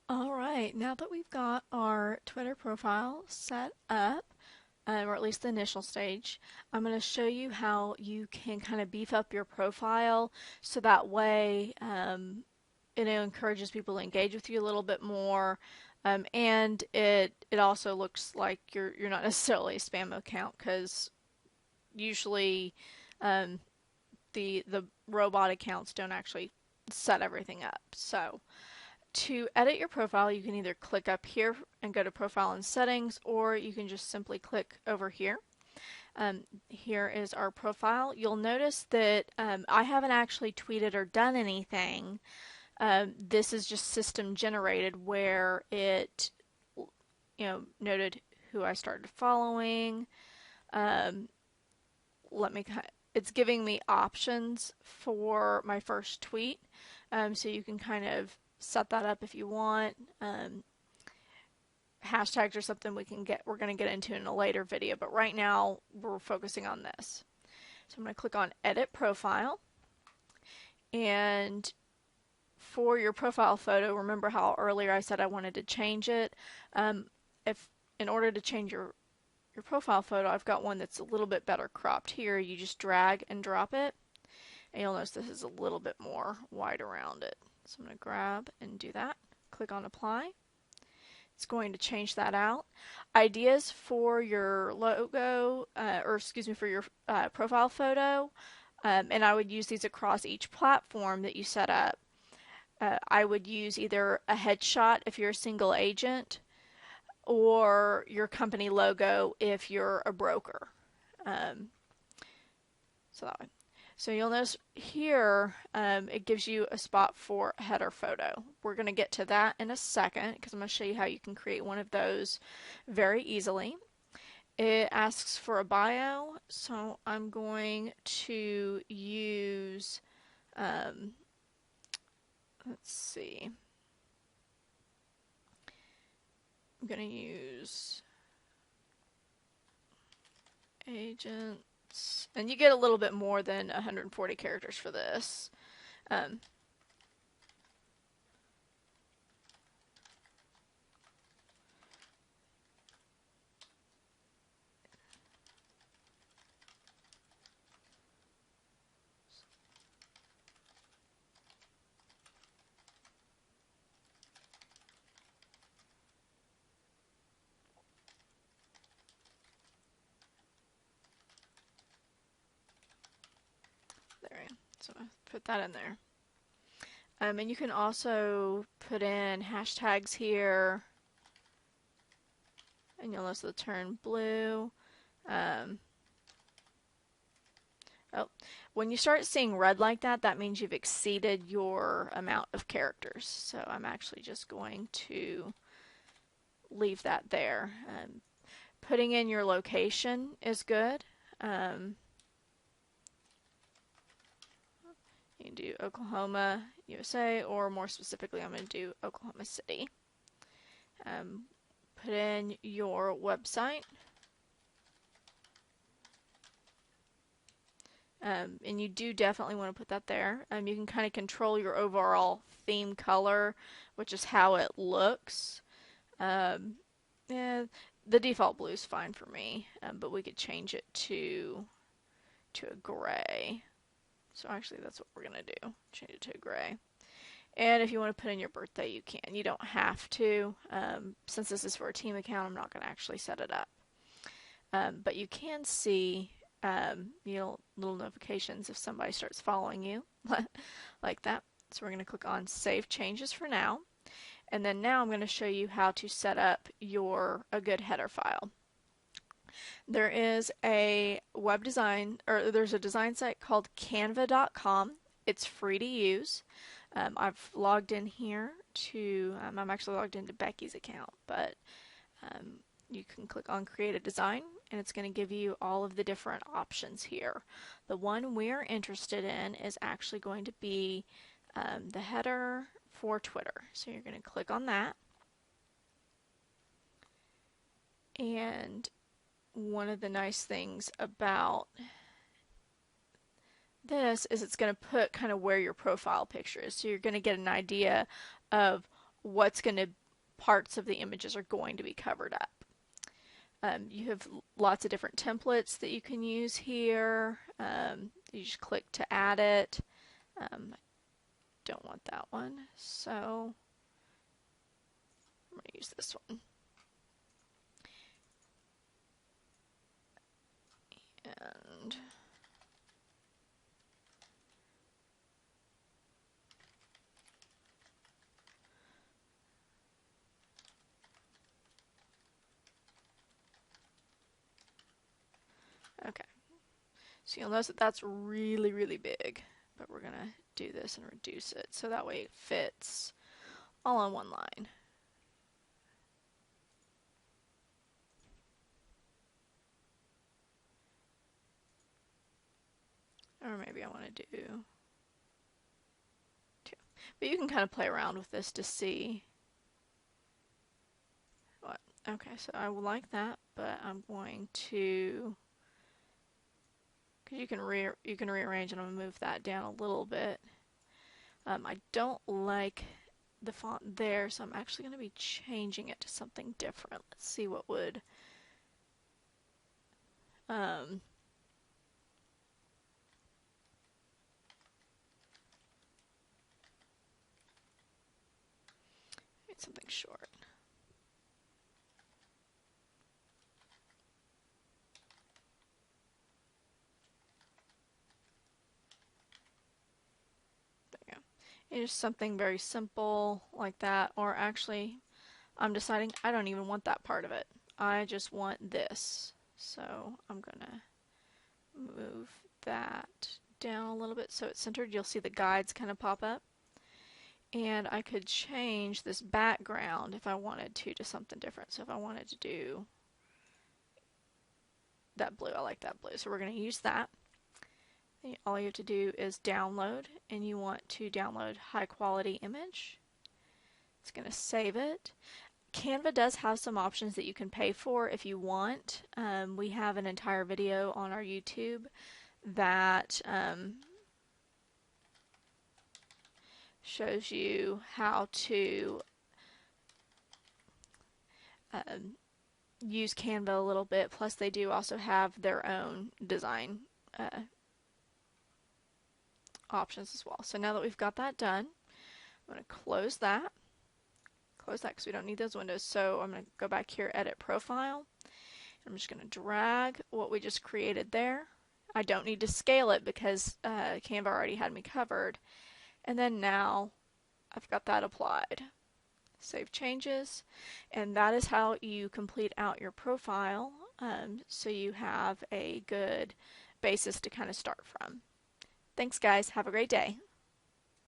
Alright, now that we've got our Twitter profile set up, or at least the initial stage, I'm going to show you how you can kind of beef up your profile so that way it encourages people to engage with you a little bit more, and it also looks like you're not necessarily a spam account because usually um, the robot accounts don't actually set everything up. So to edit your profile, you can either click up here and go to Profile and Settings, or you can just simply click over here. Here is our profile. You'll notice that I haven't actually tweeted or done anything. This is just system generated where it, noted who I started following. Um, let me. It's giving me options for my first tweet, so you can kind of set that up if you want. Hashtags are something we're going to get into in a later video, but right now we're focusing on this. So I'm going to click on Edit Profile, and for your profile photo, remember how earlier I said I wanted to change it. If in order to change your profile photo, I've got one that's a little bit better cropped here. You just drag and drop it, and you'll notice this is a little bit more wide around it. So I'm going to grab and do that. Click on Apply. It's going to change that out. Ideas for your logo, or excuse me, for your profile photo, and I would use these across each platform that you set up. I would use either a headshot if you're a single agent, or your company logo if you're a broker. Um, so that way. So you'll notice here it gives you a spot for a header photo. We're going to get to that in a second because I'm going to show you how you can create one of those very easily. It asks for a bio, so I'm going to use, let's see, I'm going to use agents, and you get a little bit more than 140 characters for this. Um, there, so I put that in there. And you can also put in hashtags here, and you'll notice they'll turn blue. Oh, when you start seeing red like that, that means you've exceeded your amount of characters. So I'm actually just going to leave that there. Putting in your location is good. You can do Oklahoma, USA, or more specifically, I'm going to do Oklahoma City. Put in your website. And you do definitely want to put that there. You can kind of control your overall theme color, which is how it looks. Yeah, the default blue is fine for me, but we could change it to a gray. So actually that's what we're going to do, change it to a gray. And if you want to put in your birthday, you can. You don't have to. Since this is for a team account, I'm not going to actually set it up. But you can see little notifications if somebody starts following you like that. So we're going to click on Save Changes for now. And then now I'm going to show you how to set up a good header file. There is a there's a design site called canva.com. It's free to use. I've logged in here I'm actually logged into Becky's account, but you can click on Create a Design, and it's going to give you all of the different options here. The one we're interested in is actually going to be the header for Twitter. So you're going to click on that. And one of the nice things about this is it's going to put kind of where your profile picture is. So you're going to get an idea of what's going to, parts of the images are going to be covered up. You have lots of different templates that you can use here. You just click to add it. I don't want that one, so I'm going to use this one. And okay, so you'll notice that that's really, really big, but we're going to do this and reduce it so that way it fits all on one line. Or maybe I want to do 2. But you can kind of play around with this to see what. Okay, so I will like that, but I'm going to, because you can rearrange, and I'm going to move that down a little bit. I don't like the font there, so I'm actually going to be changing it to something different. Let's see what would something short. There you go. It's just something very simple like that, or actually I'm deciding I don't even want that part of it. I just want this. So I'm gonna move that down a little bit so it's centered. You'll see the guides kind of pop up. And I could change this background if I wanted to something different. So if I wanted to do that blue, I like that blue. So we're going to use that. And all you have to do is download, and you want to download high quality image. It's going to save it. Canva does have some options that you can pay for if you want. We have an entire video on our YouTube that shows you how to use Canva a little bit. Plus they do also have their own design options as well. So now that we've got that done, I'm going to close that because we don't need those windows. So I'm going to go back here, edit profile. I'm just going to drag what we just created there. I don't need to scale it because Canva already had me covered. And then now I've got that applied. Save changes, and that is how you complete out your profile, so you have a good basis to kind of start from. Thanks guys, have a great day.